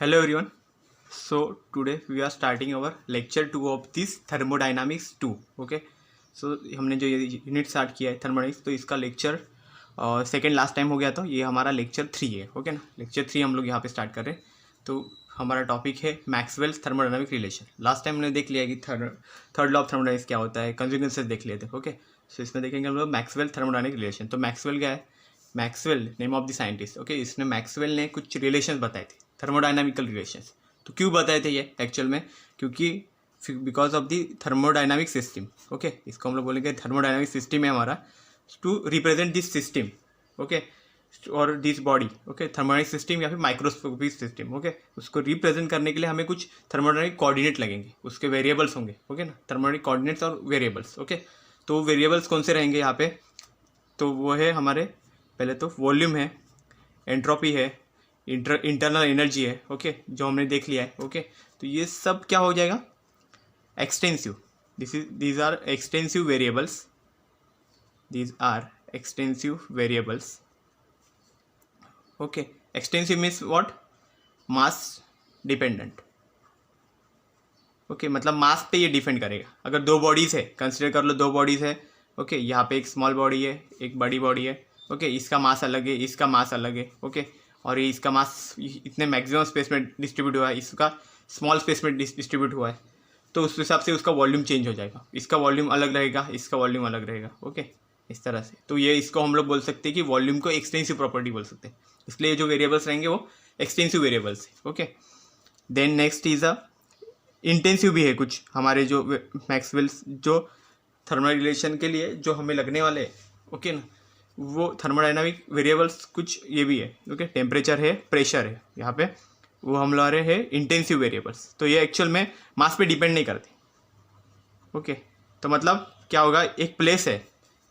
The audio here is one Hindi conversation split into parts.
Hello everyone. So today we are starting our lecture 2 of this thermodynamics 2. Okay. So हमने जो ये यूनिट स्टार्ट किया है थर्मोडाइनमिक्स, तो इसका लेक्चर सेकेंड लास्ट टाइम हो गया, तो ये हमारा लेक्चर 3 है. ओके ना, लेक्चर 3 हम लोग यहाँ पे स्टार्ट कर रहे हैं. तो हमारा टॉपिक है Maxwell's thermodynamic relation. Last time हमने देख लिया कि थर्ड लॉ ऑफ थर्मोडायनामिक्स क्या होता है, कंज्यूगेंसेस देख लिए थे. ओके, सो इसमें देखेंगे हम लोग मैक्सवेल थर्मोडायनामिक रिलेशन. तो मैक्सवेल क्या है? Maxwell name of the scientist. Okay, इसने मैक्सवेल ने कुछ रिलेशन बताए थे, थर्मोडायनामिकल रिलेशंस. तो क्यों बताए थे ये एक्चुअल में? क्योंकि because of the thermodynamic system. Okay, इसको हम लोग बोलेंगे थर्मोडायनामिक सिस्टम है हमारा, to represent this system. Okay, और this body. Okay, thermodynamic system या फिर माइक्रोस्कोपिक सिस्टम. ओके, उसको रिप्रेजेंट करने के लिए हमें कुछ थर्मोडायनामिक कोऑर्डिनेट लगेंगे, उसके वेरिएबल्स होंगे. ओके ना, थर्मोडायनामिक कोऑर्डिनेट्स और वेरिएबल्स. ओके, तो वेरिएबल्स कौन से रहेंगे यहाँ पे? तो वो है हमारे, पहले तो वॉल्यूम है, एंट्रोपी है, इंटरनल एनर्जी है. ओके, जो हमने देख लिया है. ओके, तो ये सब क्या हो जाएगा? Extensive. These are extensive variables. These are extensive variables. Okay, extensive means what? Mass dependent. Okay, मतलब मास पे ये डिपेंड करेगा. अगर दो बॉडीज़ है, कंसिडर कर लो दो बॉडीज़ है. ओके, यहाँ पे एक स्मॉल बॉडी है, एक बड़ी बॉडी है. ओके, इसका मास अलग है, इसका मास अलग है. ओके, और ये इसका मास इतने मैक्सिमम स्पेस में डिस्ट्रीब्यूट हुआ है, इसका स्मॉल स्पेस में डिस्ट्रीब्यूट हुआ है. तो उस हिसाब से उसका वॉल्यूम चेंज हो जाएगा. इसका वॉल्यूम अलग रहेगा, इसका वॉल्यूम अलग रहेगा. ओके, इस तरह से. तो ये इसको हम लोग बोल सकते हैं कि वॉल्यूम को एक्सटेंसिव प्रॉपर्टी बोल सकते हैं. इसलिए जो वेरिएबल्स रहेंगे वो एक्सटेंसिव वेरिएबल्स है. Okay, then next is a intensive भी है कुछ हमारे जो मैक्सवेल्स जो थर्मल रिलेशन के लिए जो हमें लगने वाले. ओके ना, वो थर्मोडायनामिक वेरिएबल्स कुछ ये भी है. ओके, टेम्परेचर है, प्रेशर है, यहाँ पे वो हम ला रहे हैं इंटेंसिव वेरिएबल्स. तो ये एक्चुअल में मास पे डिपेंड नहीं करते. ओके, तो मतलब क्या होगा? एक प्लेस है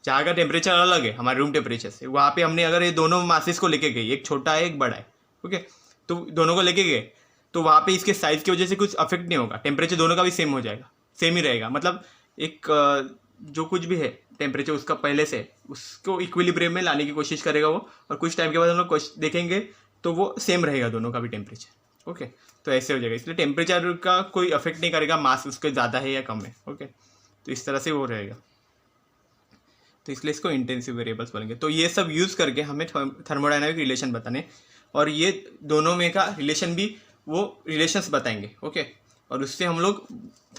जहाँ का टेम्परेचर अलग है हमारे रूम टेम्परेचर से, वहाँ पे हमने अगर ये दोनों मासेस को लेके गए, एक छोटा है एक बड़ा है. ओके, तो दोनों को लेके गए, तो वहाँ पे इसके साइज़ की वजह से कुछ अफेक्ट नहीं होगा. टेम्परेचर दोनों का भी सेम हो जाएगा, सेम ही रहेगा. मतलब एक जो कुछ भी है टेम्परेचर उसका पहले से, उसको इक्विलिब्रियम में लाने की कोशिश करेगा वो, और कुछ टाइम के बाद हम लोग देखेंगे तो वो सेम रहेगा दोनों का भी टेम्परेचर. ओके, तो ऐसे हो जाएगा. इसलिए टेम्परेचर का कोई अफेक्ट नहीं करेगा, मास उसके ज़्यादा है या कम है. ओके, तो इस तरह से वो रहेगा. तो इसलिए इसको इंटेंसिव वेरिएबल्स बोलेंगे. तो ये सब यूज़ करके हमें थर्मोडायनामिक रिलेशन बताने, और ये दोनों में का रिलेशन भी वो रिलेशंस बताएंगे. ओके, और उससे हम लोग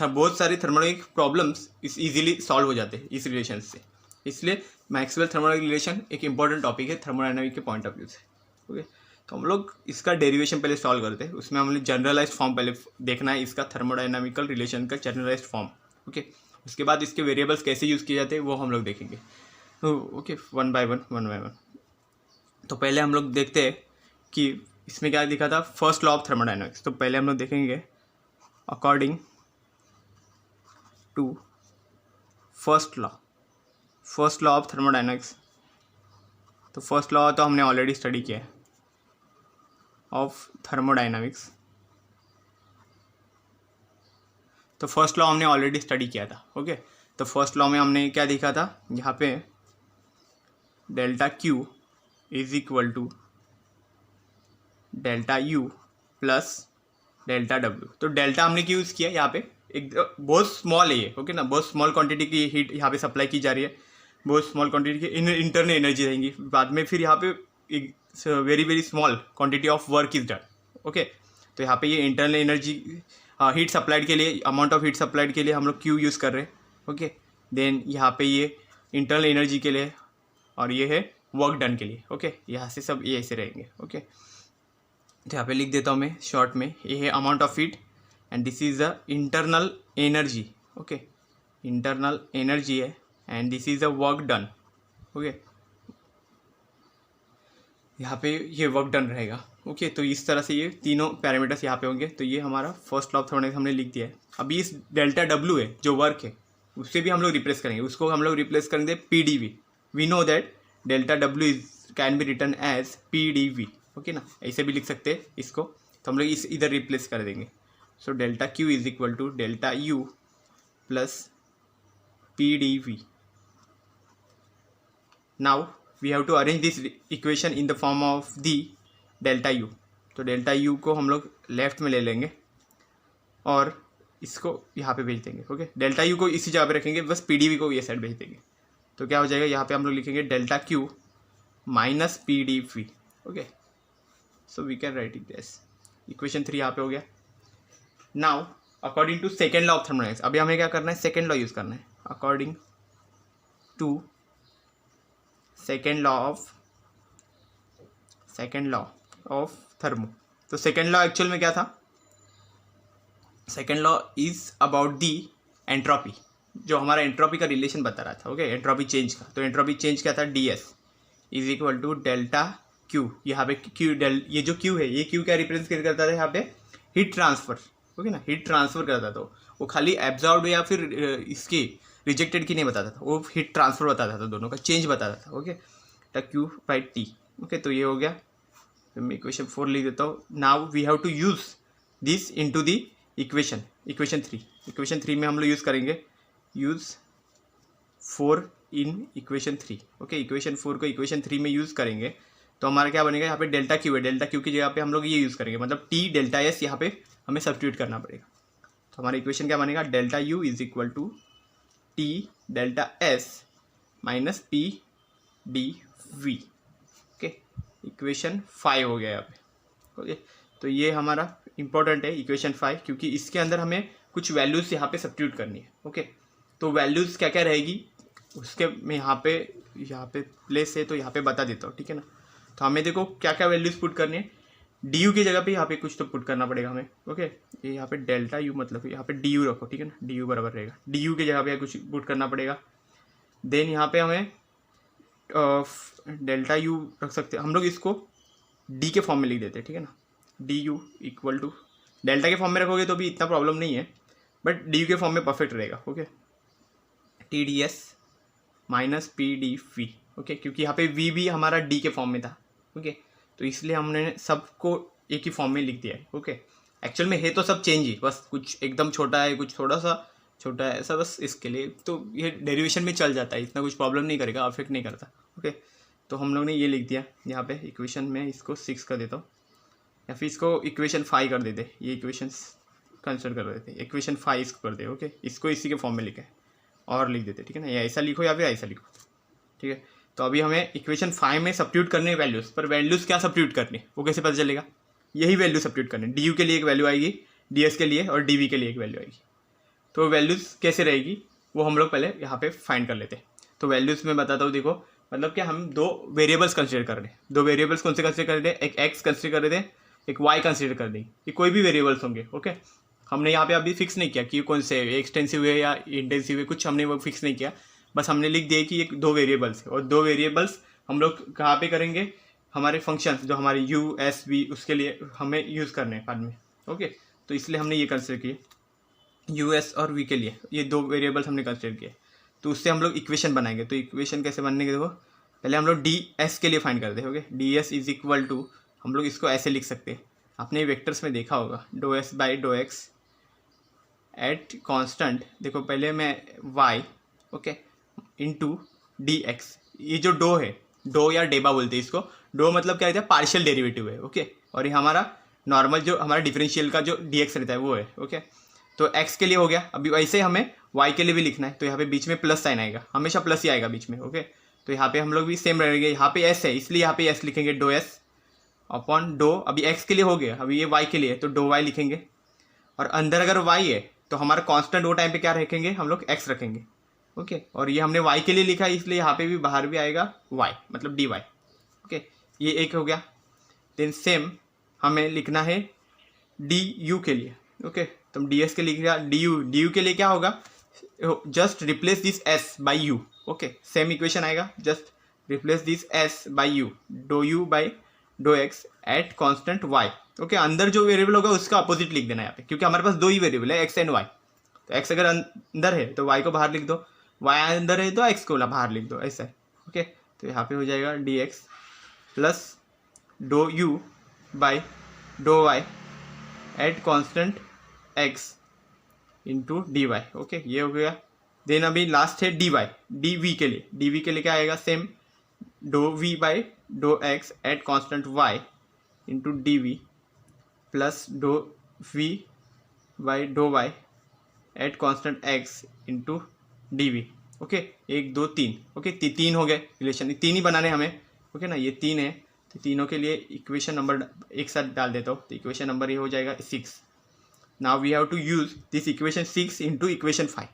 बहुत सारी थर्मोडायनामिक प्रॉब्लम्स इजीली सॉल्व हो जाते हैं इस रिलेशन से. इसलिए मैक्सवेल थर्मोडायनामिक रिलेशन एक इंपॉर्टेंट टॉपिक है थर्मोडायनामिक के पॉइंट ऑफ व्यू से. ओके, तो हम लोग इसका डेरिवेशन पहले सॉल्व करते हैं. उसमें हमने जनरलाइज फॉर्म पहले देखना है इसका, थर्मोडायनामिकल रिलेशन का जनरलाइज फॉर्म. ओके, उसके बाद इसके वेरिएबल्स कैसे यूज़ किए जाते हैं वो हम लोग देखेंगे. Okay, one by one. तो पहले हम लोग देखते हैं कि इसमें क्या लिखा था, फर्स्ट लॉ ऑफ थर्मोडायनामिक्स. तो पहले हम लोग देखेंगे according to first law of thermodynamics. तो फर्स्ट लॉ तो हमने ऑलरेडी स्टडी किया है ऑफ थर्मोडायनामिक्स. तो फर्स्ट लॉ हमने ऑलरेडी स्टडी किया था. ओके, तो फर्स्ट लॉ में हमने क्या देखा था, यहाँ पे delta Q is equal to delta U plus delta W. तो डेल्टा हमने क्यों यूज़ किया? यहाँ पे एक बहुत स्मॉल है ये. ओके ना, बहुत स्मॉल क्वांटिटी की हीट यहाँ पे सप्लाई की जा रही है, बहुत स्मॉल क्वांटिटी की इंटरनल एनर्जी रहेंगी. बाद में फिर यहाँ पे एक very very small quantity of work is done. Okay, तो यहाँ पे ये इंटरनल एनर्जी हीट सप्लाइड के लिए, अमाउंट ऑफ हीट सप्लाइड के लिए हम लोग क्यू यूज़ कर रहे हैं. ओके, देन यहाँ पे ये इंटरनल एनर्जी के लिए, और ये है वर्क डन के लिए. ओके, यहाँ से सब ये ऐसे रहेंगे. ओके, तो यहाँ पे लिख देता हूँ मैं शॉर्ट में, ये है amount of heat and this is a internal energy. Okay, internal energy है and this is a work done. Okay, यहाँ पे ये वर्क डन रहेगा. ओके, तो इस तरह से ये तीनों पैरामीटर्स यहाँ पे होंगे. तो ये हमारा फर्स्ट लॉ ऑफ थर्मोडायनामिक्स हमने लिख दिया है. अभी इस डेल्टा डब्ल्यू है जो वर्क है, उससे भी हम लोग रिप्लेस करेंगे. उसको हम लोग रिप्लेस करेंगे P D V. We know that delta W is can be written as P D we. Okay ना, ऐसे भी लिख सकते हैं इसको. तो हम लोग इस इधर रिप्लेस कर देंगे. So delta Q is equal to delta U plus P D V. Now we have to arrange this equation in the form of the delta u. तो डेल्टा यू को हम लोग लेफ्ट में ले लेंगे और इसको यहाँ पे भेज देंगे। ओके, डेल्टा यू को इसी जगह पे रखेंगे, बस पी डी वी को ये साइड भेज देंगे। तो क्या हो जाएगा, यहाँ पे हम लोग लिखेंगे delta Q minus P D we. Okay, so we can write it this. Equation 3 यहाँ पे हो गया। Now according to second law of thermodynamics, अभी हमें क्या करना है, सेकेंड लॉ यूज़ करना है। According to second law of thermo, तो सेकेंड लॉ एक्चुअल में क्या था, second law is about the entropy, जो हमारा एंट्रोपी का रिलेशन बता रहा था। ओके, एंट्रोपी चेंज का। तो एंट्रोपी चेंज क्या था, D S is equal to delta Q. यहाँ पे क्यू ये जो क्यू है, ये क्यू क्या रिप्रेजेंट करता था यहाँ पे, हीट ट्रांसफर। ओके ना, हीट ट्रांसफर करता था। वो खाली एब्जॉर्ब्ड या फिर इसकी रिजेक्टेड की नहीं बताता था, वो हीट ट्रांसफर बताता था, दोनों का चेंज बताता था। Okay, Q by T. Okay, तो ये हो गया। तो मैं इक्वेशन 4 लिख देता हूँ। Now we have to use this into the equation 3। Equation 3 में हम लोग यूज़ करेंगे, use 4 in equation 3। Okay, equation 4 को इक्वेशन 3 में यूज़ करेंगे तो हमारा क्या बनेगा, यहाँ पे डेल्टा क्यू है, डेल्टा क्यू की जगह पे हम लोग ये यूज़ करेंगे, मतलब टी डेल्टा एस यहाँ पे हमें सब्स्टिट्यूट करना पड़ेगा। तो हमारा इक्वेशन क्या बनेगा, delta U is equal to T delta S minus P D we. Okay, equation 5 हो गया यहाँ पे। ओके, तो ये हमारा इंपॉर्टेंट है इक्वेशन 5, क्योंकि इसके अंदर हमें कुछ वैल्यूज़ यहाँ पे सब्स्टिट्यूट करनी है। ओके, तो वैल्यूज़ क्या क्या रहेगी उसके मैं यहाँ पे प्लेस है तो यहाँ पे बता देता हूँ। ठीक है ना, तो हमें देखो क्या क्या वैल्यूज़ पुट करनी है। डी यू की जगह पे यहाँ पे कुछ तो पुट करना पड़ेगा हमें। ओके, ये यहाँ पे डेल्टा यू मतलब यहाँ पे डी यू रखो। ठीक है ना, डी यू बराबर रहेगा, डी यू की जगह पे कुछ पुट करना पड़ेगा। देन यहाँ पे हमें डेल्टा यू रख सकते हैं हम लोग, इसको डी के फॉर्म में लिख देते हैं। ठीक है ना, D you equal to delta के फॉर्म में रखोगे तो भी इतना प्रॉब्लम नहीं है, बट डी यू के फॉर्म में परफेक्ट रहेगा। Okay, T D S minus P D we. Okay, क्योंकि यहाँ पे वी भी हमारा डी के फॉर्म में था। ओके, तो इसलिए हमने सबको एक ही फॉर्म में लिख दिया है। ओके, एक्चुअल में है तो सब चेंज ही, बस कुछ एकदम छोटा है, कुछ थोड़ा सा छोटा है, ऐसा बस इसके लिए तो ये डेरिवेशन में चल जाता है, इतना कुछ प्रॉब्लम नहीं करेगा, अफेक्ट नहीं करता। ओके, तो हम लोग ने ये लिख दिया यहाँ पे इक्वेशन में, इसको 6 कर देता हूँ या फिर इसको इक्वेशन 5 कर देते, ये इक्वेशन कंसिडर कर देते, इक्वेशन 5 इसको कर दे। ओके, इसको इसी के फॉर्म में लिखा है और लिख देते। ठीक है ना, या ऐसा लिखो या फिर ऐसा लिखो। ठीक है, तो अभी हमें इक्वेशन 5 में सब्स्टिट्यूट करने वैल्यूज़, पर वैल्यूज़ क्या सब्स्टिट्यूट करनी वो कैसे पता चलेगा, यही वैल्यू सब्स्टिट्यूट करनी। डी यू के लिए एक वैल्यू आएगी, डी एस के लिए और डी वी के लिए एक वैल्यू आएगी। तो वैल्यूज़ कैसे रहेगी वो हम लोग पहले यहाँ पे फाइंड कर लेते हैं। तो वैल्यूज़ में बताता हूँ, देखो मतलब कि हम 2 वेरिएबल्स कंसिडर कर रहे हैं। 2 वेरिएबल्स कौन से कंसिडर कर रहे हैं, एक एक्स कंसिडर कर रहे थे, एक वाई कंसिडर कर देंगे, ये कोई भी वेरिएबल्स होंगे। ओके, हमने यहाँ पे अभी फिक्स नहीं किया कि कौन से एक्सटेंसिव है या इंटेंसिव है, कुछ हमने वो फिक्स नहीं किया, बस हमने लिख दिया कि ये 2 वेरिएबल्स है और 2 वेरिएबल्स हम लोग कहाँ पे करेंगे, हमारे फंक्शंस जो हमारे यू एस वी उसके लिए हमें यूज़ करने हैं बाद में। ओके, तो इसलिए हमने ये कंसिडर किए यू एस और वी के लिए, ये 2 वेरिएबल्स हमने कंसिडर किए। तो उससे हम लोग इक्वेशन बनाएंगे। तो इक्वेशन कैसे बनने के, देखो पहले हम लोग डी एस के लिए फाइंड करते हैं। Okay, D S is equal to, हम लोग इसको ऐसे लिख सकते हैं, आपने वेक्टर्स में देखा होगा, do S by dough x at constant, देखो पहले मैं Y okay into D X, ये जो डो है, डो या डेबा बोलते हैं इसको, डो मतलब क्या रहता है, पार्शियल डेरिवेटिव है। ओके, और ये हमारा नॉर्मल जो हमारा डिफरेंशियल का जो डी एक्स रहता है वो है। ओके, तो एक्स के लिए हो गया। अभी वैसे हमें वाई के लिए भी लिखना है, तो यहाँ पे बीच में प्लस साइन आएगा, हमेशा प्लस ही आएगा बीच में। ओके, तो यहाँ पे हम लोग भी सेम रहेंगे, यहाँ पे एस है इसलिए यहाँ पे एस लिखेंगे, डो एस अपॉन डो, अभी एक्स के लिए हो गया, अभी ये वाई के लिए तो डो वाई लिखेंगे, और अंदर अगर वाई है तो हमारा कांस्टेंट वो टाइम पे क्या रखेंगे, हम लोग एक्स रखेंगे। ओके, और ये हमने वाई के लिए लिखा है इसलिए यहाँ पे भी बाहर भी आएगा वाई, मतलब डी वाई। ओके, ये एक हो गया। देन सेम हमें लिखना है डी यू के लिए। ओके, तो हम डी एस के लिख दिया, डी यू के लिए क्या होगा, just replace this S by U. Okay, same equation आएगा, just replace this S by U, डो you by dough x at constant Y. Okay, अंदर जो वेरिएबल होगा उसका अपोजिट लिख देना यहाँ पे, क्योंकि हमारे पास 2 ही वेरिएबल है, एक्स एंड वाई। तो एक्स अगर अंदर है तो वाई को बाहर लिख दो, वाई अंदर है तो एक्स को बाहर लिख दो, ऐसा है। ओके, तो यहाँ पे हो जाएगा D x plus do you by dough Y at constant x into D Y. Okay, ये हो गया। देन अभी लास्ट है डी वाई, डी वी के लिए, डी वी के लिए क्या आएगा, same do we by dough x at constant y into d v plus do we by dough Y at constant x into d we. Okay, 1 2 3। Okay, तीन हो गए रिलेशन, तीन ही बनाने हमें। ओके ना, ये 3 है, तो तीनों के लिए इक्वेशन नंबर एक साथ डाल देता हूँ, तो इक्वेशन नंबर ये हो जाएगा 6। Now we have to use this equation 6 into equation 5।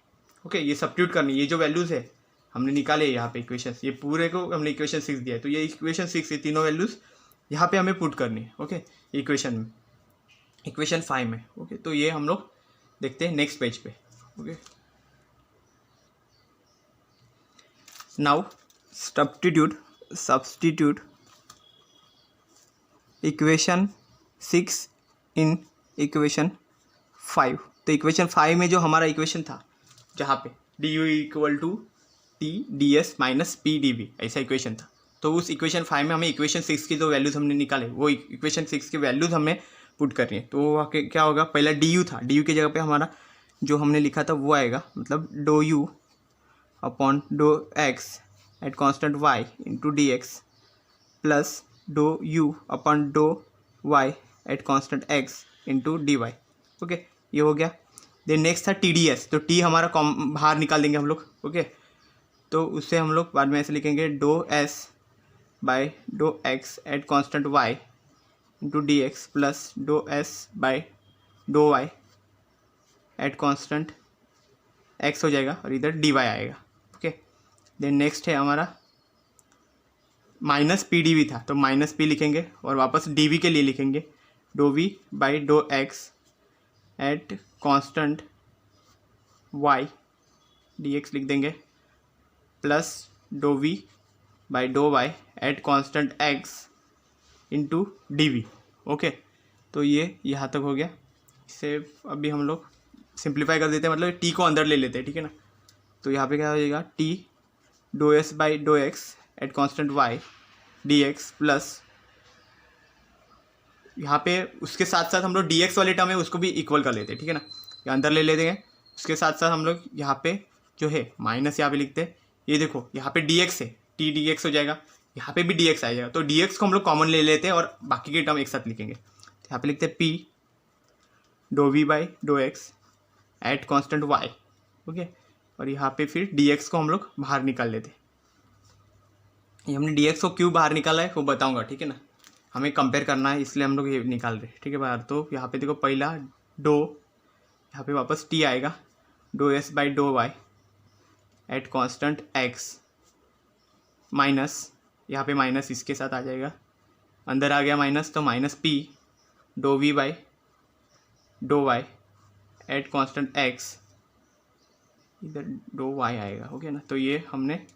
Okay, ये सब्स्टिट्यूट करनी, ये जो वैल्यूज़ है हमने निकाले यहाँ पे इक्वेशन, ये पूरे को हमने इक्वेशन 6 दिया है, तो ये इक्वेशन 6 ये तीनों वैल्यूज़ यहाँ पे हमें पुट करनी है। ओके, इक्वेशन में, इक्वेशन 5 में। ओके, तो ये हम लोग देखते हैं नेक्स्ट पेज पे। Okay, now substitute equation 6 in equation 5। तो इक्वेशन 5 में जो हमारा इक्वेशन था जहाँ पे d you equal to t D S minus P D v, ऐसा इक्वेशन था, तो उस इक्वेशन 5 में हमें इक्वेशन 6 की जो वैल्यूज़ हमने निकाले वो इक्वेशन 6 की वैल्यूज़ हमें पुट करनी है। तो क्या होगा, पहला डी यू था, डी यू की जगह पे हमारा जो हमने लिखा था वो आएगा, मतलब do u upon do x at constant y into D x plus do u upon do Y at constant x into D Y. Okay, ये हो गया। देन नेक्स्ट था टी डी एस, तो टी हमारा बाहर निकाल देंगे हम लोग। ओके, तो उससे हम लोग बाद में ऐसे लिखेंगे do s by do x at constant y into D x plus do s by do Y at constant x हो जाएगा, और इधर डी वाई आएगा। ओके, देन नेक्स्ट है हमारा माइनस पी डी वी था, तो माइनस पी लिखेंगे और वापस डी वी के लिए लिखेंगे do we by dough x at constant y d x लिख देंगे plus do we by dough Y at constant x into d we. Okay, तो ये यहाँ तक हो गया। इसे अभी हम लोग सिंप्लीफाई कर देते हैं, मतलब टी को अंदर ले लेते हैं, ठीक है ना। तो यहाँ पे क्या हो जाएगा, t do S by dough x at constant y d x plus यहाँ पे उसके साथ साथ हम लोग डी एक्स वाले टर्म है उसको भी इक्वल कर लेते हैं, ठीक है ना, ये अंदर ले लेते हैं। उसके साथ साथ हम लोग यहाँ पे जो है माइनस यहाँ पे लिखते हैं, ये देखो यहाँ पे डी एक्स है, टी डी एक्स हो जाएगा, यहाँ पे भी डी एक्स आ जाएगा, तो डी एक्स को हम लोग कॉमन ले लेते हैं और बाकी के टर्म एक साथ लिखेंगे। तो यहाँ पे लिखते हैं p do we by dough x at constant Y. Okay, और यहाँ पे फिर डी एक्स को हम लोग बाहर निकाल लेते हैं। ये हमने डी एक्स को क्यों बाहर निकाला है वो बताऊँगा, ठीक है ना, हमें कंपेयर करना है इसलिए हम लोग ये निकाल रहे हैं, ठीक है बाहर। तो यहाँ पे देखो पहला डो, यहाँ पे वापस टी आएगा, do S by dough Y at constant x minus, यहाँ पे माइनस इसके साथ आ जाएगा, अंदर आ गया माइनस, तो minus p do we by dough Y at constant x, इधर डो वाई आएगा। ओके ना, तो ये हमने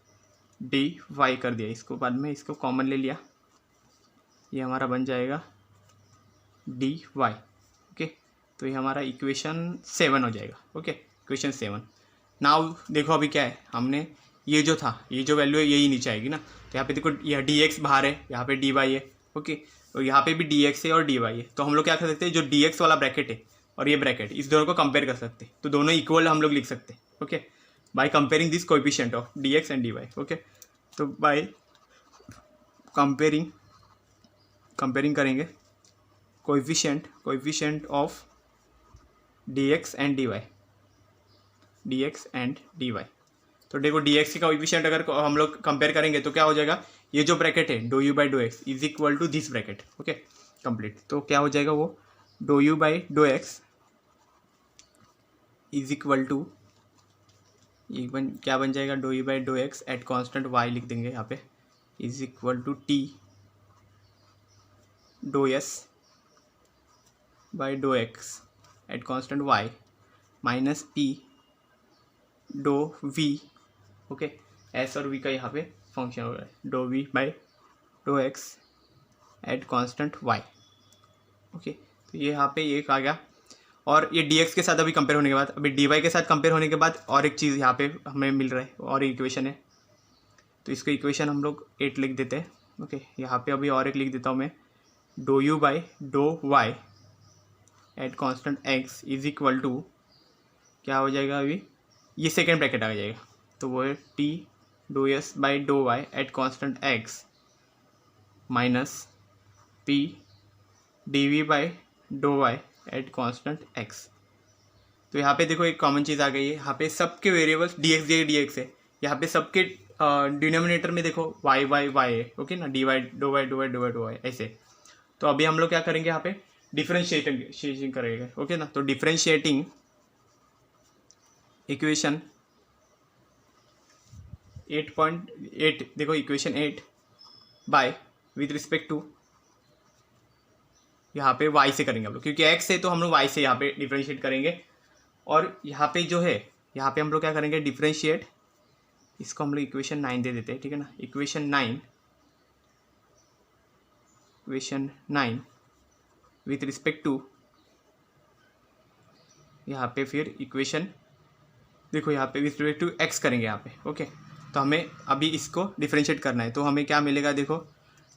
डी वाई कर दिया, इसको बाद में इसको कॉमन ले लिया, ये हमारा बन जाएगा डी वाई। ओके, तो ये हमारा इक्वेशन 7 हो जाएगा। Okay, equation 7। नाउ देखो अभी क्या है, हमने ये जो था, ये जो वैल्यू है यही नीचे आएगी ना, तो यहाँ पे देखो यह डी एक्स बाहर है, यहाँ पे डी वाई है। ओके, तो यहाँ पे भी डी एक्स है और डी वाई है, तो हम लोग क्या कर सकते हैं, जो डी एक्स वाला ब्रैकेट है और ये ब्रैकेट, इस दोनों को कंपेयर कर सकते हैं, तो दोनों इक्वल हम लोग लिख सकते हैं। Okay, by comparing this coefficient of d x and d Y. Okay, तो बाय कंपेयरिंग करेंगे coefficient of d x and d y, तो देखो डी एक्स का कोएफिशिएंट अगर हम लोग कंपेयर करेंगे तो क्या हो जाएगा, ये जो ब्रैकेट है do you by dough x is equal to this bracket. Okay, complete, तो क्या हो जाएगा वो do you by dough x is equal to क्या बन जाएगा, do you by dough x at constant y लिख देंगे यहाँ पे, is equal to t do S by dough x at constant Y minus p do v. Okay, s और वी का यहाँ पे फंक्शन हो रहा है, do we by dough x at constant Y. Okay, तो ये यहाँ पे एक आ गया, और ये डी एक्स के साथ अभी कंपेयर होने के बाद, अभी डी वाई के साथ कंपेयर होने के बाद और एक चीज़ यहाँ पे हमें मिल रहा है, और इक्वेशन है, तो इसको इक्वेशन हम लोग 8 लिख देते हैं। ओके, यहाँ पे अभी और एक लिख देता हूँ मैं, do you by dough Y at constant x is equal to क्या हो जाएगा, अभी ये सेकेंड ब्रैकेट आ जाएगा, तो वो है t do S by dough Y at constant x minus P D v by dough Y at constant x. तो यहाँ पे देखो एक कॉमन चीज़ आ गई है, यहाँ पे सबके variables d x d x है, यहाँ पे सबके डिनोमिनेटर में देखो वाई वाई वाई है, ओके ना, d y do Y do Y do Y do y ऐसे। तो अभी हम लोग क्या करेंगे यहाँ पे डिफरेंशिएटिंग करेंगे, ओके ना। तो डिफरेंशिएटिंग इक्वेशन 8.8 देखो equation 8 by with respect to यहाँ पे y से करेंगे हम लोग, क्योंकि x है तो हम लोग y से यहाँ पे डिफरेंशिएट करेंगे। और यहाँ पे जो है यहाँ पे हम लोग क्या करेंगे डिफरेंशिएट, इसको हम लोग इक्वेशन 9 दे देते हैं, ठीक है ना। इक्वेशन 9 विथ रिस्पेक्ट टू यहाँ पे फिर इक्वेशन देखो यहाँ पे विथ रिस्पेक्ट टू x करेंगे यहाँ पे, ओके। तो हमें अभी इसको डिफरेंशिएट करना है, तो हमें क्या मिलेगा देखो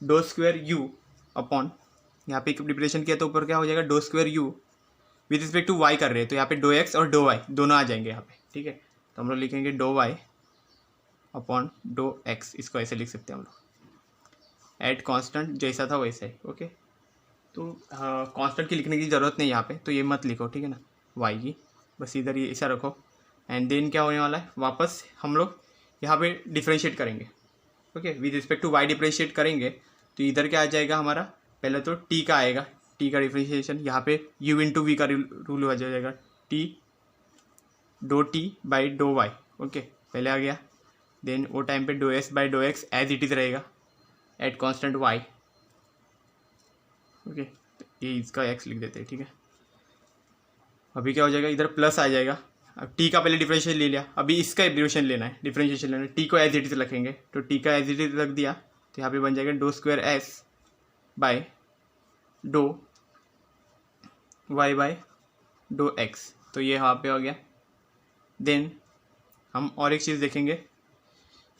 डो स्क्वायर यू अपॉन, यहाँ पे डिफरेंशिएट किया तो ऊपर क्या हो जाएगा do square u with respect to y कर रहे हैं, तो यहाँ पे डो एक्स और डो वाई दोनों आ जाएंगे यहाँ पे, ठीक है। तो हम लोग लिखेंगे do y upon do x, इसको ऐसे लिख सकते हैं हम लोग एट कांस्टेंट, जैसा था वैसे ही, ओके। तो कांस्टेंट की लिखने की ज़रूरत नहीं यहाँ पे, तो ये मत लिखो, ठीक है ना, वाई की बस इधर ये ऐसा रखो। एंड देन क्या होने वाला है, वापस हम लोग यहाँ पे डिफरेंशिएट करेंगे, okay. With respect to y differentiate करेंगे तो इधर क्या आ जाएगा हमारा, पहले तो टी का आएगा, टी का डिफरेंशिएशन यहाँ पे u इंटू वी का रूल हो जाएगा, t do T by dough y, okay पहले आ गया। देन वो टाइम पे do S by dough x as it is रहेगा एट कांस्टेंट वाई, ओके। ये इसका एक्स लिख देते हैं, ठीक है। अभी क्या हो जाएगा, इधर प्लस आ जाएगा। अब टी का पहले डिफरेंशिएशन ले लिया, अभी इसका डिफरेंशिएशन लेना है, डिफरेंशिएशन लेना है, टी को एज इट इज रखेंगे, तो टी का एज इट इज रख दिया तो यहाँ पे बन जाएगा do square s by do y by do x, तो ये यहाँ पे हो गया। देन हम और एक चीज़ देखेंगे,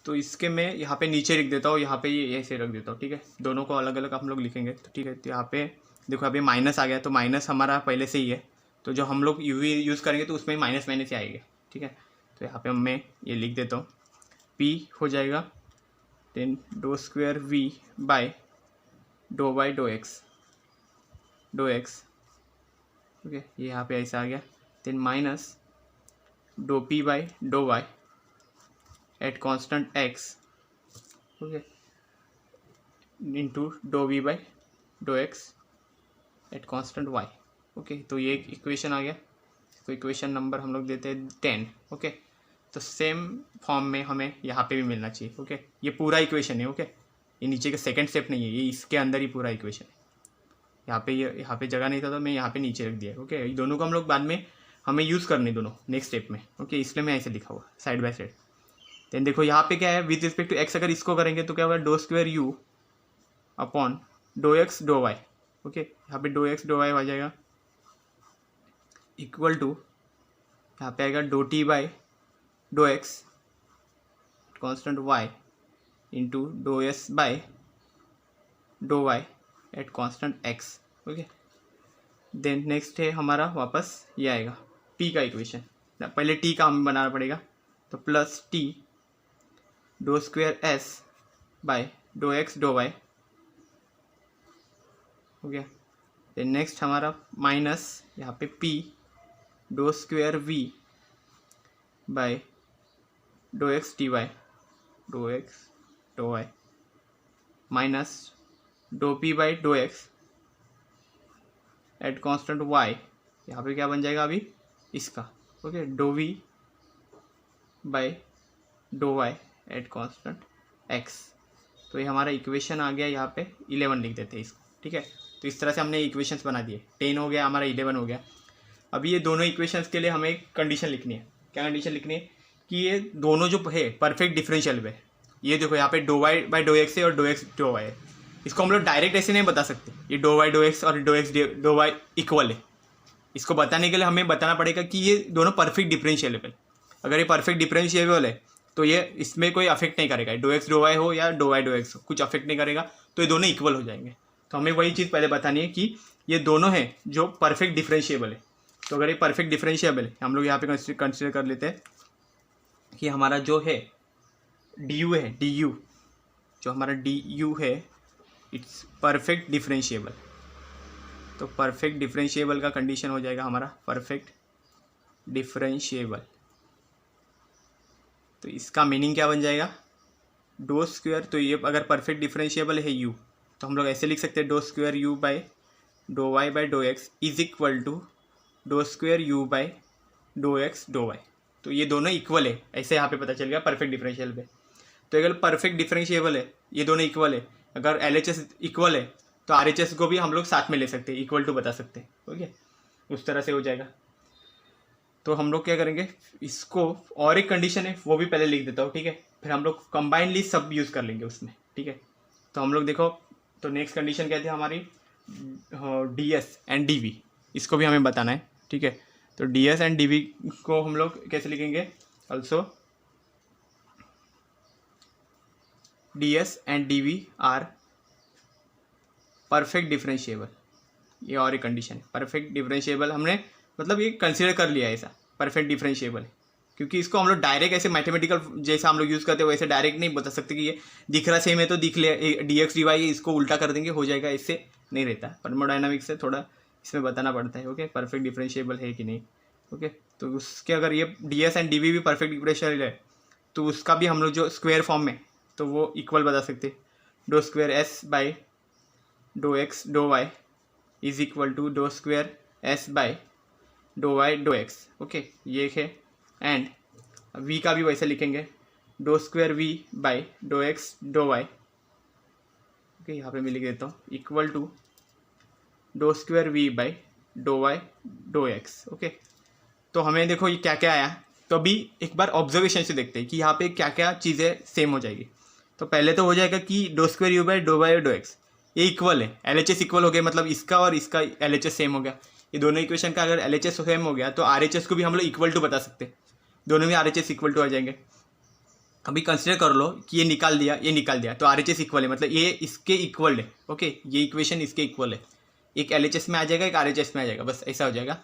तो इसके मैं यहाँ पे नीचे लिख देता हूँ, यहाँ पे ये ऐसे रख देता हूँ, ठीक है। दोनों को अलग अलग हम लोग लिखेंगे, तो ठीक है। तो यहाँ पे देखो अभी माइनस आ गया, तो माइनस हमारा पहले से ही है, तो जो हम लोग यूवी यूज़ करेंगे तो उसमें माइनस माइनस ही आएगा, ठीक है। तो यहाँ पे मैं ये लिख देता हूँ, पी हो जाएगा then do square v by do Y dough x okay, ये यहाँ पे ऐसा आ गया। Then minus dough p by do Y at constant x, okay, into do v by do x at constant y, okay. तो ये एक इक्वेशन आ गया, तो इक्वेशन नंबर हम लोग देते हैं 10, ओके। तो सेम फॉर्म में हमें यहाँ पे भी मिलना चाहिए, ओके। ये पूरा इक्वेशन है, ओके, ये नीचे का सेकंड स्टेप नहीं है, ये इसके अंदर ही पूरा इक्वेशन है। यहाँ पे जगह नहीं था तो मैं यहाँ पे नीचे रख दिया, ओके। ये दोनों को हम लोग बाद में हमें यूज़ करने दोनों नेक्स्ट स्टेप में, ओके, इसलिए मैं ऐसे लिखा हुआ साइड बाय साइड। देन देखो यहाँ पे क्या है, विद रिस्पेक्ट टू एक्स अगर इसको करेंगे तो क्या होगा do square u upon do x dough y, okay. यहाँ पे डो एक्स डो वाई आ जाएगा इक्वल टू, यहाँ पे आएगा do T by dough x constant y into do s by do Y at constant x, okay. Then next है हमारा वापस ये आएगा टी का इक्वेशन, पहले टी का हमें बनाना पड़ेगा, तो plus t do square s by do x dough y, okay. Then next हमारा माइनस यहाँ पे p do square v by do x d y dough x dough y minus dough P by dough x at constant y, यहाँ पे क्या बन जाएगा अभी इसका, okay, do v by do Y at constant x. तो ये हमारा इक्वेशन आ गया, यहाँ पे 11 लिख देते हैं इसको, ठीक है। तो इस तरह से हमने इक्वेशंस बना दिए, 10 हो गया हमारा, 11 हो गया। अभी ये दोनों इक्वेशंस के लिए हमें एक कंडीशन लिखनी है, क्या कंडीशन लिखनी है कि ये दोनों जो है परफेक्ट डिफरेंशियल है। ये देखो यहाँ पे do y by dough x है और डो एक्स डो वाई है, इसको हम लोग डायरेक्ट ऐसे नहीं बता सकते, ये डो वाई डो एक्स और do x dough y equal है। इसको बताने के लिए हमें बताना पड़ेगा कि ये दोनों परफेक्ट डिफरेंशिएबल, अगर ये परफेक्ट डिफरेंशिएबल है तो ये इसमें कोई अफेक्ट नहीं करेगा, डो एक्स डो वाई हो या डो वाई डो एक्स हो, कुछ अफेक्ट नहीं करेगा, तो ये दोनों इक्वल हो जाएंगे। तो हमें वही चीज़ पहले बतानी है कि ये दोनों हैं जो परफेक्ट डिफरेंशिएबल है। तो अगर ये परफेक्ट डिफरेंशिएबल है, हम लोग यहाँ पे कंसिडर कर लेते हैं कि हमारा जो है डी यू है, डी यू जो हमारा डी यू है इट्स परफेक्ट डिफरेंशिएबल, तो परफेक्ट डिफरेंशिएबल का कंडीशन हो जाएगा हमारा परफेक्ट डिफरेंशिएबल। तो इसका मीनिंग क्या बन जाएगा, डो स्क्वायर, तो ये अगर परफेक्ट डिफरेंशिएबल है u, तो हम लोग ऐसे लिख सकते हैं do square u by dough y by dough x is equal to do square u by dough x dough y. तो ये दोनों इक्वल है, ऐसे यहाँ पे पता चल गया परफेक्ट डिफरेंशियल पे। तो अगर परफेक्ट डिफरेंशिएबल है, ये दोनों इक्वल है, अगर LHS इक्वल है तो RHS को भी हम लोग साथ में ले सकते हैं, इक्वल टू बता सकते हैं। ओके, उस तरह से हो जाएगा। तो हम लोग क्या करेंगे, इसको और एक कंडीशन है वो भी पहले लिख देता हूँ, ठीक है, फिर हम लोग कंबाइनली सब यूज़ कर लेंगे उसमें, ठीक है। तो हम लोग देखो, तो नेक्स्ट कंडीशन क्या थी हमारी, DS एंड DV, इसको भी हमें बताना है, ठीक है। तो DS एंड DV को हम लोग कैसे लिखेंगे, also DS and DV are perfect differentiable. ये और एक कंडीशन है, परफेक्ट डिफरेंशिएबल हमने मतलब ये कंसीडर कर लिया है ऐसा परफेक्ट डिफरेंशिएबल है, क्योंकि इसको हम लोग डायरेक्ट ऐसे मैथमेटिकल जैसा हम लोग यूज़ करते हैं वैसे डायरेक्ट नहीं बता सकते कि ये दिख रहा सेम है तो दिख ले DX DY, इसको उल्टा कर देंगे हो जाएगा, इससे नहीं रहता। थर्मोडायनामिक्स से थोड़ा इसमें बताना पड़ता है। ओके, परफेक्ट डिफरेंशिएबल है कि नहीं। ओके, तो उसके अगर ये DS एंड DV भी परफेक्ट डिफरेंशिएबल है तो उसका भी हम लोग जो स्क्वायर फॉर्म में तो वो इक्वल बता सकते हैं, do square S by dough x dough Y is equal to do square S by dough Y dough x. Okay, ये एक है, एंड V का भी वैसे लिखेंगे, do square V by dough x dough y. Okay, यहाँ पे मैं लिख देता हूँ equal to do square V by dough Y dough x. Okay, तो हमें देखो ये क्या क्या आया, तो अभी एक बार ऑब्जर्वेशन से देखते हैं कि यहाँ पे क्या क्या चीज़ें सेम हो जाएगी। तो पहले तो हो जाएगा कि do square U by dough Y dough x ये इक्वल है, LHS इक्वल हो गया, मतलब इसका और इसका LHS सेम हो गया। ये दोनों इक्वेशन का अगर LHS सेम हो गया तो RHS को भी हम लोग इक्वल टू बता सकते हैं, दोनों में RHS इक्वल टू आ जाएंगे। अभी कंसिडर कर लो कि ये निकाल दिया, ये निकाल दिया, तो RHS इक्वल है, मतलब ये इसके इक्वल है। ओके, ये इक्वेशन इसके इक्वल है, एक LHS में आ जाएगा, एक RHS में आ जाएगा, बस ऐसा हो जाएगा।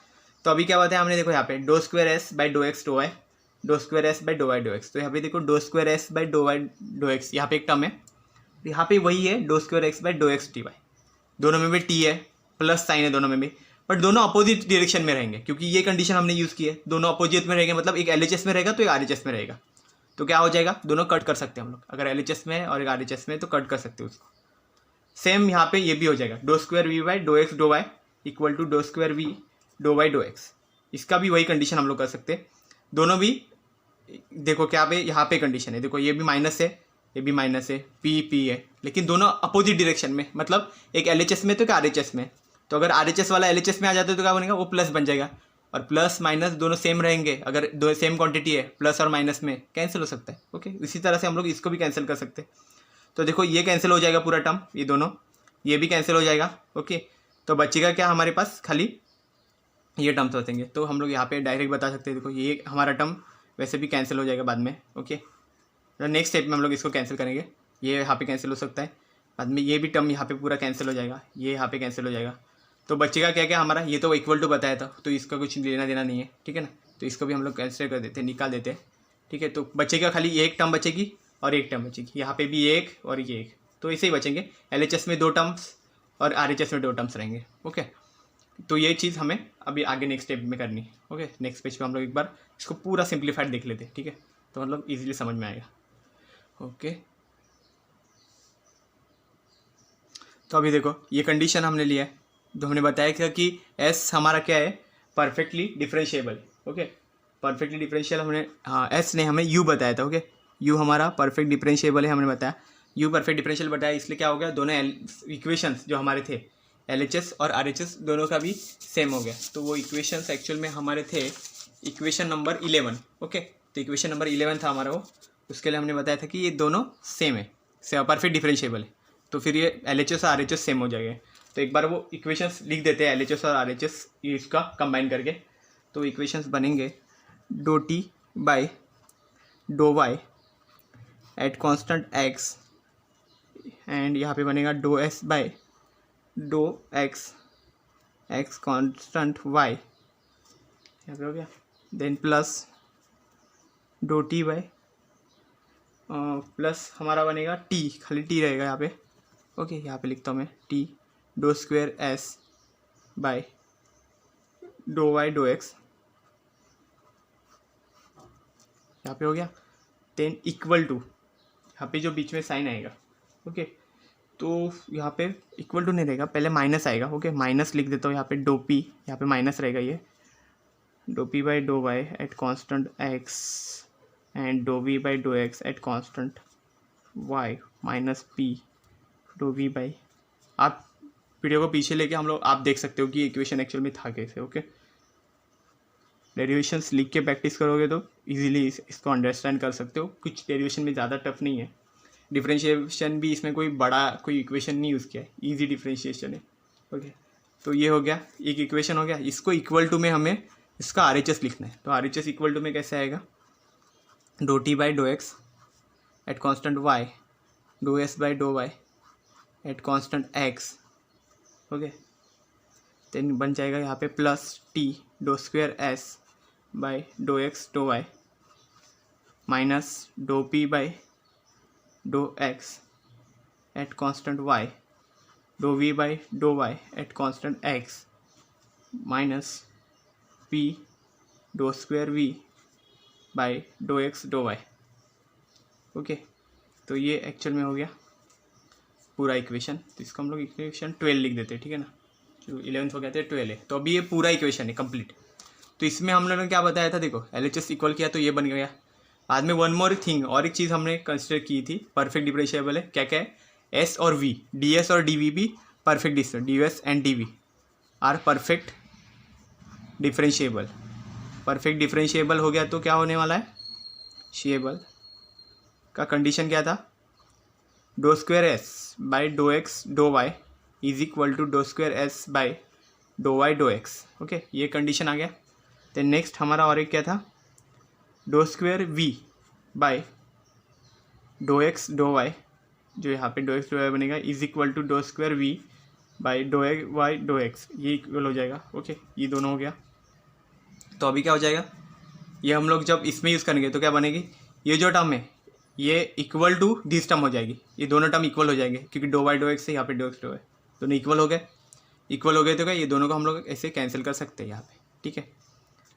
तो अभी क्या बात है, हमने देखो यहाँ पे do square S by dough x dough Y, do square S by dough Y dough x. तो यहाँ पे देखो do square S by dough Y dough x, यहाँ पे एक टर्म है, यहाँ पे वही है dough square x by dough x d y, दोनों में भी टी है, प्लस साइन है दोनों में भी, बट दोनों अपोजिट डायरेक्शन में रहेंगे, क्योंकि ये कंडीशन हमने यूज़ की है, दोनों अपोजिट में रहेंगे, मतलब एक LHS में रहेगा तो एक RHS में रहेगा। तो क्या हो जाएगा, दोनों कट कर सकते हैं हम लोग, अगर LHS में है और एक RHS में है तो कट कर सकते हैं उसको। सेम यहाँ पे ये भी हो जाएगा, do square V by dough x dough y equal to do square V do Y dough x, इसका भी वही कंडीशन हम लोग कर सकते हैं। दोनों भी देखो क्या पे यहाँ पे कंडीशन है, देखो ये भी माइनस है, ये भी माइनस है, P है, लेकिन दोनों अपोजिट डायरेक्शन में, मतलब एक LHS में तो एक RHS में। तो अगर RHS वाला LHS में आ जाता है तो क्या बनेगा, वो प्लस बन जाएगा, और प्लस माइनस दोनों सेम रहेंगे, अगर दो सेम क्वांटिटी है प्लस और माइनस में कैंसिल हो सकता है। ओके, इसी तरह से हम लोग इसको भी कैंसिल कर सकते हैं। तो देखो ये कैंसिल हो जाएगा पूरा टर्म, ये दोनों, ये भी कैंसिल हो जाएगा। ओके, तो बचेगा क्या हमारे पास, खाली ये टर्म्स बचेंगे। तो हम लोग यहाँ पे डायरेक्ट बता सकते हैं, देखो ये हमारा टर्म वैसे भी कैंसिल हो जाएगा बाद में। ओके, तो नेक्स्ट स्टेप में हम लोग इसको कैंसिल करेंगे, ये यहाँ पे कैंसिल हो सकता है, बाद में ये भी टर्म यहाँ पे पूरा कैंसिल हो जाएगा, ये यहाँ पे कैंसिल हो जाएगा। तो बचेगा क्या क्या हमारा, ये तो इक्वल टू बताया था, तो इसका कुछ लेना देना नहीं है, ठीक है ना। तो इसको भी हम लोग कैंसिल कर देते हैं, निकाल देते हैं, ठीक है। तो बचेगा खाली एक टर्म बचेगी और एक टर्म बचेगी, यहाँ पे भी एक और ये एक, तो ऐसे ही बचेंगे। LHS में 2 टर्म्स और RHS में 2 टर्म्स रहेंगे। ओके, तो ये चीज़ हमें अभी आगे नेक्स्ट स्टेप में करनी है। ओके, नेक्स्ट पेज पे हम लोग एक बार इसको पूरा सिंप्लीफाइड देख लेते हैं, ठीक है, तो मतलब ईजिली समझ में आएगा। ओके, तो अभी देखो ये कंडीशन हमने लिया है, जो हमने बताया था कि S हमारा क्या है, perfectly differentiable. Okay, perfectly differential हमने, हाँ S ने हमें U बताया था। ओके, U हमारा परफेक्ट डिफरेंशिएबल है, हमने बताया U परफेक्ट डिफरेंशियल बताया, इसलिए क्या हो गया, दोनों इक्वेशंस जो हमारे थे LHS और RHS दोनों का भी सेम हो गया। तो वो इक्वेशंस एक्चुअल में हमारे थे इक्वेशन नंबर 11। ओके, तो इक्वेशन नंबर 11 था हमारा वो, उसके लिए हमने बताया था कि ये दोनों सेम है, परफेक्ट डिफरेंशिएबल है, तो फिर ये LHS और RHS सेम हो जाएगा। तो एक बार वो इक्वेशंस लिख देते हैं LHS और RHS, ये इसका कंबाइन करके, तो इक्वेशंस बनेंगे do T by dough Y at constant x, and यहाँ पे बनेगा do S by dough x constant y, यहाँ पे हो गया, then plus do T by plus हमारा बनेगा t, खाली t रहेगा यहाँ पे। ओके, यहाँ पे लिखता हूँ मैं t do square S by do Y dough x, यहाँ पे हो गया। देन इक्वल टू, यहाँ पे जो बीच में साइन आएगा, ओके, तो यहाँ पे इक्वल टू नहीं रहेगा, पहले माइनस आएगा, ओके, माइनस लिख देता हूँ यहाँ पे डो पी, यहाँ पे माइनस रहेगा ये, do P by dough Y at constant x and do we by dough x at constant Y minus p do we by. आप वीडियो को पीछे लेके हम लोग आप देख सकते हो कि इक्वेशन एक्चुअल में था कैसे, ओके। डेरिवेशंस लिख के प्रैक्टिस करोगे तो इजीली इसको अंडरस्टैंड कर सकते हो। कुछ डेरिवेशन में ज़्यादा टफ नहीं है, डिफरेंशिएशन भी इसमें कोई बड़ा कोई इक्वेशन नहीं यूज़ किया है, ईजी डिफरेंशिएशन है, ओके। तो ये हो गया, एक इक्वेशन हो गया। इसको इक्वल टू में हमें इसका आर एच एस लिखना है, तो R H S equal to में कैसे आएगा, do T by dough x at constant Y dough S by dough Y at constant x, okay. Then बन जाएगा यहाँ पे plus t do square S by dough x dough y minus dough P by dough x at constant Y do we by dough Y at constant x minus p do square we by dough x dough y, okay. तो ये एक्चुअल में हो गया पूरा इक्वेशन। तो इसको हम लोग इक्वेशन 12 लिख देते हैं, ठीक है ना, जो 11th हो गया था 12 है। तो अभी ये पूरा इक्वेशन है कंप्लीट। तो इसमें हम लोगों ने क्या बताया था, देखो LHS इक्वल किया तो ये बन गया। बाद में वन मोर थिंग, और एक चीज़ हमने कंसिडर की थी, परफेक्ट डिफरेंशिएबल है, क्या क्या है, एस और वी, डी एस और डी वी भी perfect difference, d s and d v are perfect differentiable. Perfect differentiable हो गया तो क्या होने वाला है, शिएबल का कंडीशन क्या था, doh square S by dough x dough Y is equal to doh square S by dough Y dough x, okay, ये कंडीशन आ गया। देन नेक्स्ट हमारा और एक क्या था, doh square we by dough x dough Y, जो यहाँ पे डो एक्स डो वाई बनेगा, is equal to doh square we by dough Y dough x, ये इक्वल हो जाएगा, ओके। ये दोनों हो गया। तो अभी क्या हो जाएगा, ये हम लोग जब इसमें यूज़ करेंगे तो क्या बनेगी, ये जो टर्म है ये इक्वल टू दिस टर्म हो जाएगी, ये दोनों टर्म इक्वल हो जाएंगे, क्योंकि डो वाई डो एक्स से यहाँ पे डो एक्स डो वाई दोनों इक्वल हो गए। इक्वल हो गए तो क्या, ये दोनों को हम लोग ऐसे कैंसिल कर सकते हैं यहाँ पे, ठीक है।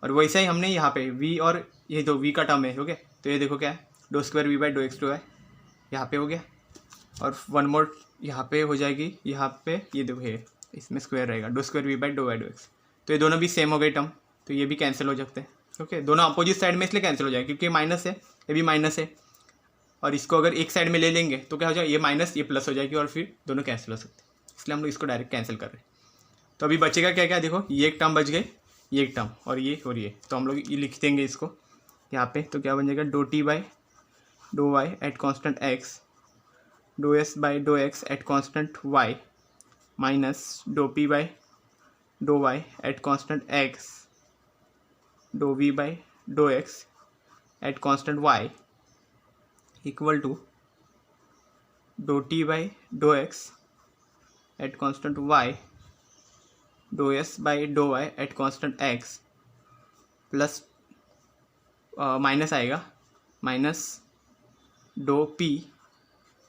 और वैसे ही हमने यहाँ पे v और ये जो v का टर्म है, ओके, तो ये देखो क्या है, dough square V by dough x dough Y यहाँ पे हो गया। और वन मोर यहाँ पे हो जाएगी, यहाँ पे ये देखो है, इसमें स्क्वायर रहेगा, doh square V by dough Y dough x, तो ये दोनों भी सेम हो गए टर्म, तो ये भी कैंसिल हो सकते हैं, ओके। दोनों अपोजिट साइड में इसलिए कैंसिल हो जाएगा क्योंकि माइनस है, ये भी माइनस है, और इसको अगर एक साइड में ले लेंगे तो क्या हो जाएगा, ये माइनस ये प्लस हो जाएगी और फिर दोनों कैंसिल हो सकते हैं, इसलिए हम लोग इसको डायरेक्ट कैंसिल कर रहे हैं। तो अभी बचेगा क्या क्या, देखो ये एक टर्म बच गए, ये एक टर्म और ये, तो हम लोग ये लिख देंगे इसको यहाँ पे। तो क्या बन जाएगा, डो T by dough Y at constant X डो S by dough x at constant Y minus dough P by dough Y at constant X डो we by dough x at constant Y equal to डो T by dough x at constant Y dough S by dough Y at constant X plus minus आएगा, minus dough P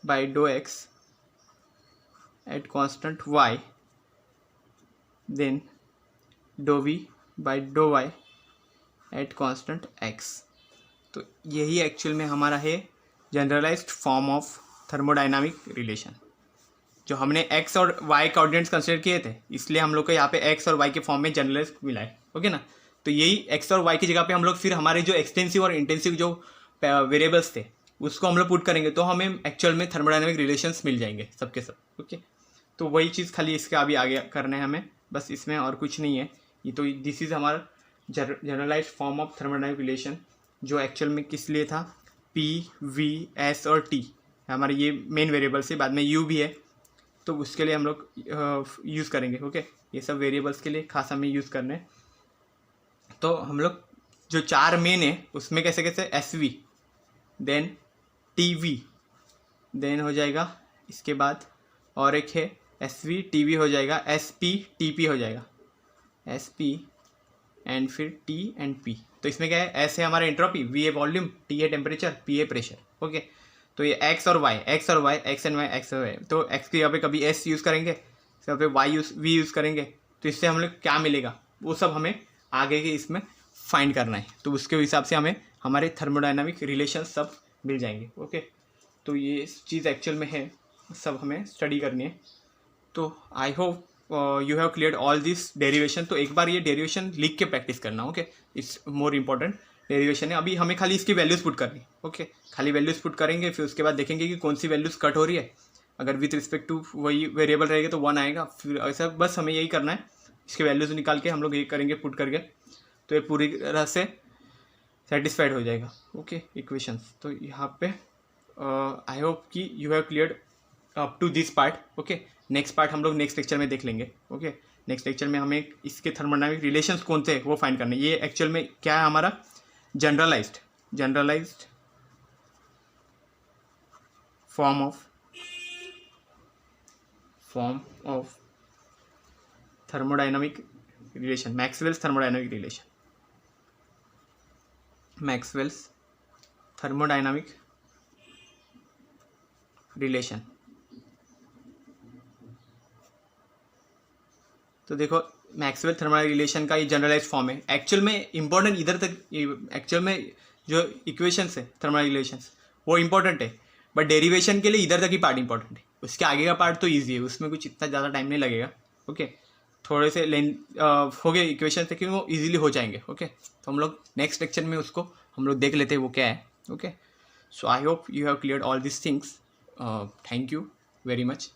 by dough x at constant Y then डो we by dough Y at constant X. तो यही एक्चुअल में हमारा है generalized form of thermodynamic relation, जो हमने एक्स और वाई कोऑर्डिनेट्स कंसिडर किए थे, इसलिए हम लोग को यहाँ पे एक्स और वाई के फॉर्म में जनरलाइज मिला है, ओके ना। तो यही एक्स और वाई की जगह पे हम लोग फिर हमारे जो एक्सटेंसिव और इंटेंसिव जो वेरिएबल्स थे उसको हम लोग पुट करेंगे, तो हमें एक्चुअल में थर्मोडाइनामिक रिलेशंस मिल जाएंगे सबके सब, ओके। तो वही चीज़ खाली इसके अभी आगे करना है हमें, बस इसमें और कुछ नहीं है। ये तो दिस इज़ हमारा generalized form of thermodynamic relation, जो एक्चुअल में किस लिए था, पी वी एस और टी हमारे ये मेन वेरिएबल्स है, बाद में यू भी है, तो उसके लिए हम लोग यूज़ करेंगे, ओके। ये सब वेरिएबल्स के लिए खास हमें यूज़ करने हैं। तो हम लोग जो चार मेन है उसमें कैसे कैसे S V then T V then हो जाएगा, इसके बाद और एक है एस वी टी वी हो जाएगा, एस पी टी पी हो जाएगा, एस पी एंड फिर टी एंड पी। तो इसमें क्या है, एस है हमारा एंट्रोपी, वी है वॉल्यूम, टी है टेम्परेचर, पी है प्रेशर, ओके। तो ये एक्स और वाई, एक्स और Y, X and Y, X और वाई, तो एक्स की यहाँ पे कभी एस यूज़ करेंगे, यहाँ पे वाई वी यूज़ करेंगे, तो इससे हम लोग क्या मिलेगा वो सब हमें आगे के इसमें फाइंड करना है। तो उसके हिसाब से हमें हमारे थर्मोडाइनमिक रिलेशन सब मिल जाएंगे। ओके, तो ये चीज़ एक्चुअल में है, सब हमें स्टडी करनी है। तो I hope you have clear all this derivation. तो एक बार ये डेरिवेशन लिख के प्रैक्टिस करना। Okay, it's more important derivation है। अभी हमें खाली इसकी वैल्यूज़ पुट करनी। ओके, खाली वैल्यूज़ पुट करेंगे, फिर उसके बाद देखेंगे कि कौन सी वैल्यूज़ कट हो रही है। अगर विथ रिस्पेक्ट टू वही वेरिएबल रहेगा तो 1 आएगा। फिर ऐसा बस हमें यही करना है, इसके वैल्यूज़ निकाल के हम लोग ये करेंगे पुट करके, तो ये पूरी तरह से सेटिस्फाइड हो जाएगा। Okay, equations. तो यहाँ पे आई होप कि you have clear up to this part. Okay, next part हम लोग नेक्स्ट लेक्चर में देख लेंगे। ओके, नेक्स्ट लेक्चर में हमें इसके थर्मोडायनामिक रिलेशंस कौन से वो फाइंड करने। ये एक्चुअल में क्या है हमारा generalized form of thermodynamic relation, Maxwell's thermodynamic relation. तो देखो, मैक्सवेल थर्मोडायनामिक रिलेशन का ये जनरलाइज फॉर्म है। एक्चुअल में इंपॉर्टेंट इधर तक, एक्चुअल में जो इक्वेशंस है थर्मोडायनामिक रिलेशंस वो इंपॉर्टेंट है, बट डेरिवेशन के लिए इधर तक ही पार्ट इंपॉर्टेंट है। उसके आगे का पार्ट तो ईजी है, उसमें कुछ इतना ज़्यादा टाइम नहीं लगेगा। ओके, थोड़े से हो गए इक्वेशन लेकिन वो इजीली हो जाएंगे। ओके, तो हम लोग नेक्स्ट लेक्चर में उसको हम लोग देख लेते हैं वो क्या है। Okay, so I hope you have cleared all this things. Thank you very much.